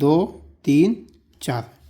2 3 4.